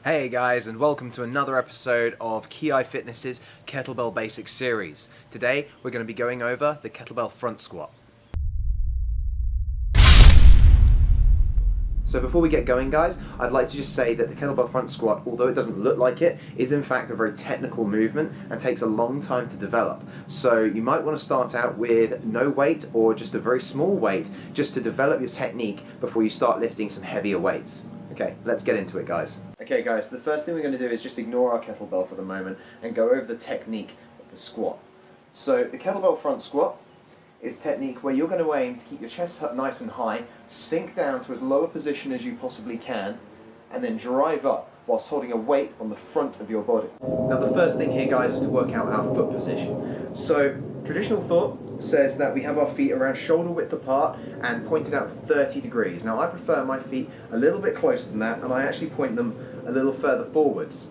Hey guys, and welcome to another episode of Kiai Fitness's Kettlebell Basics series. Today we're going to be going over the Kettlebell front squat. So before we get going guys, I'd like to just say that the kettlebell front squat, although it doesn't look like it, is in fact a very technical movement and takes a long time to develop. So you might want to start out with no weight or just a very small weight just to develop your technique before you start lifting some heavier weights. Okay, let's get into it guys. Okay guys, the first thing we're going to do is just ignore our kettlebell for the moment and go over the technique of the squat. So the kettlebell front squat is technique where you're going to aim to keep your chest nice and high, sink down to as low a position as you possibly can, and then drive up whilst holding a weight on the front of your body. Now the first thing here guys is to work out our foot position. So traditional thought says that we have our feet around shoulder width apart and pointed out to 30 degrees. Now I prefer my feet a little bit closer than that, and I actually point them a little further forwards.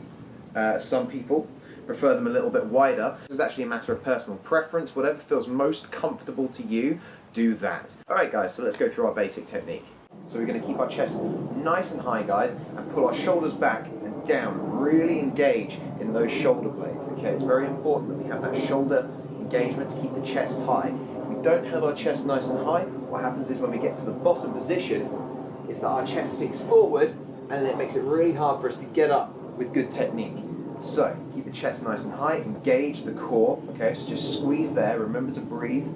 Some people prefer them a little bit wider. This is actually a matter of personal preference. Whatever feels most comfortable to you, do that. Alright guys, so let's go through our basic technique. So we're going to keep our chest nice and high guys and pull our shoulders back and down. Really engage in those shoulder blades. Okay, it's very important that we have that shoulder engagement to keep the chest high. If we don't have our chest nice and high, what happens is when we get to the bottom position is that our chest sinks forward and it makes it really hard for us to get up with good technique. So, keep the chest nice and high, engage the core, okay, so just squeeze there, remember to breathe.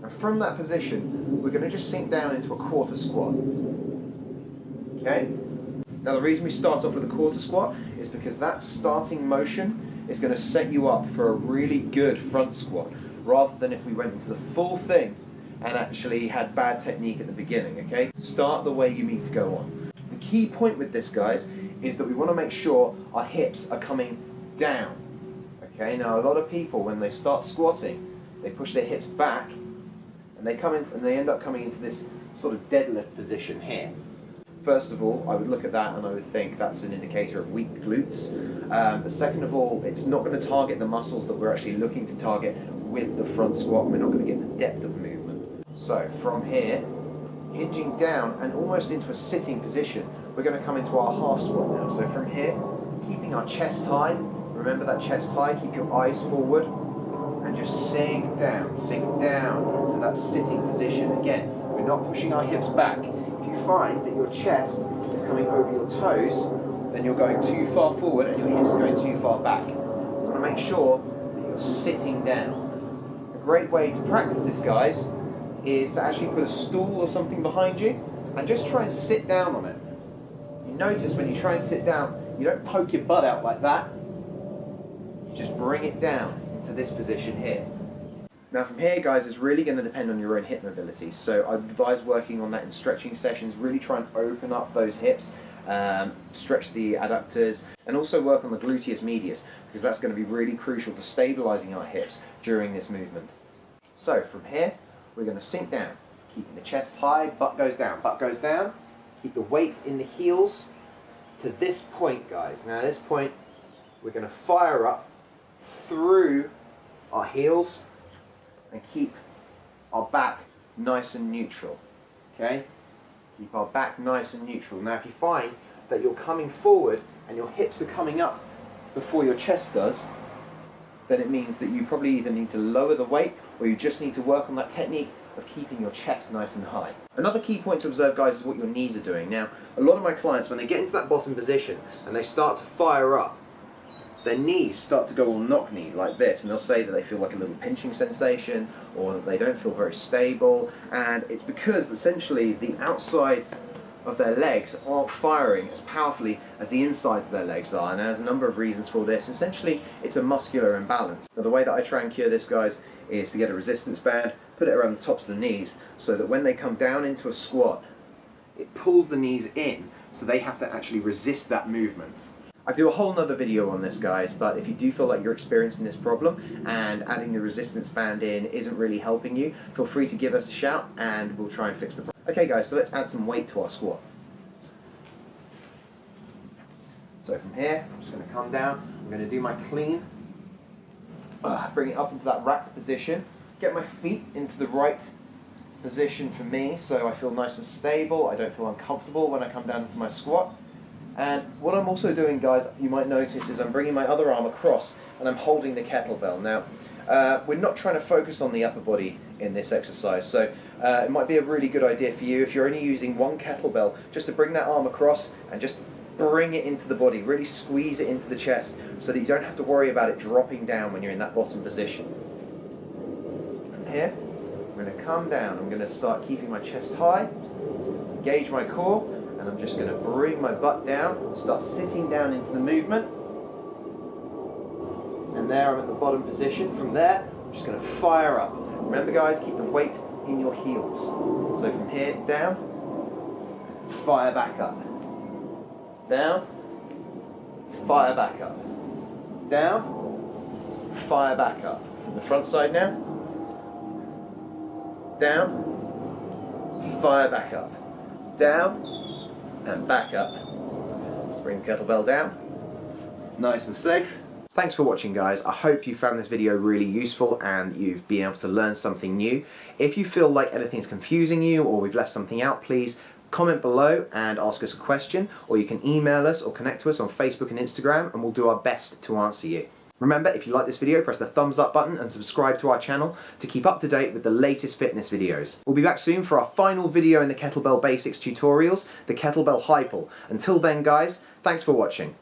And from that position, we're going to just sink down into a quarter squat. Okay? Now the reason we start off with a quarter squat is because that starting motion is going to set you up for a really good front squat, rather than if we went into the full thing and actually had bad technique at the beginning, okay? Start the way you need to go on. The key point with this, guys, is that we want to make sure our hips are coming down. Okay, now a lot of people when they start squatting, they push their hips back and they end up coming into this sort of deadlift position here. First of all, I would look at that and I would think that's an indicator of weak glutes. But second of all, it's not going to target the muscles that we're actually looking to target with the front squat. We're not going to get the depth of movement. So from here, hinging down and almost into a sitting position, we're going to come into our half squat now. So from here, keeping our chest high, remember that chest high, keep your eyes forward, and just sink down into that sitting position. Again, we're not pushing our hips back. If you find that your chest is coming over your toes, then you're going too far forward and your hips are going too far back. You want to make sure that you're sitting down. A great way to practice this, guys, is to actually put a stool or something behind you and just try and sit down on it. You notice when you try and sit down, you don't poke your butt out like that. You just bring it down into this position here. Now from here guys, it's really going to depend on your own hip mobility. So I advise working on that in stretching sessions, really try and open up those hips, stretch the adductors, and also work on the gluteus medius, because that's going to be really crucial to stabilizing our hips during this movement. So from here, we're going to sink down, keeping the chest high, butt goes down, keep the weights in the heels to this point guys. Now at this point, we're going to fire up through our heels and keep our back nice and neutral, okay? Keep our back nice and neutral. Now if you find that you're coming forward and your hips are coming up before your chest does, then it means that you probably either need to lower the weight or you just need to work on that technique of keeping your chest nice and high. Another key point to observe guys is what your knees are doing. Now a lot of my clients, when they get into that bottom position and they start to fire up, their knees start to go all knock-kneed like this, and they'll say that they feel like a little pinching sensation or that they don't feel very stable, and it's because essentially the outsides of their legs aren't firing as powerfully as the insides of their legs are, and there's a number of reasons for this. Essentially it's a muscular imbalance. Now the way that I try and cure this guys is to get a resistance band, put it around the tops of the knees so that when they come down into a squat it pulls the knees in, so they have to actually resist that movement. I do a whole nother video on this guys, but if you do feel like you're experiencing this problem and adding the resistance band in isn't really helping you, feel free to give us a shout and we'll try and fix the problem. Okay guys, so let's add some weight to our squat. So from here, I'm just going to come down, I'm going to do my clean, bring it up into that racked position, get my feet into the right position for me so I feel nice and stable, I don't feel uncomfortable when I come down into my squat. And what I'm also doing, guys, you might notice, is I'm bringing my other arm across and I'm holding the kettlebell. Now, we're not trying to focus on the upper body in this exercise, so it might be a really good idea for you, if you're only using one kettlebell, just to bring that arm across and just bring it into the body, really squeeze it into the chest so that you don't have to worry about it dropping down when you're in that bottom position. From here, I'm going to come down, I'm going to start keeping my chest high, engage my core, and I'm just going to bring my butt down, start sitting down into the movement. And there I'm at the bottom position. From there, I'm just going to fire up. Remember, guys, keep the weight in your heels. So from here, down, fire back up. Down, fire back up. Down, fire back up. From the front side now. Down, fire back up. Down, and back up. Bring the kettlebell down. Nice and safe. Thanks for watching, guys. I hope you found this video really useful and you've been able to learn something new. If you feel like anything's confusing you or we've left something out, please comment below and ask us a question, or you can email us or connect to us on Facebook and Instagram and we'll do our best to answer you. Remember, if you like this video, press the thumbs up button and subscribe to our channel to keep up to date with the latest fitness videos. We'll be back soon for our final video in the kettlebell basics tutorials, the kettlebell high pull. Until then, guys, thanks for watching.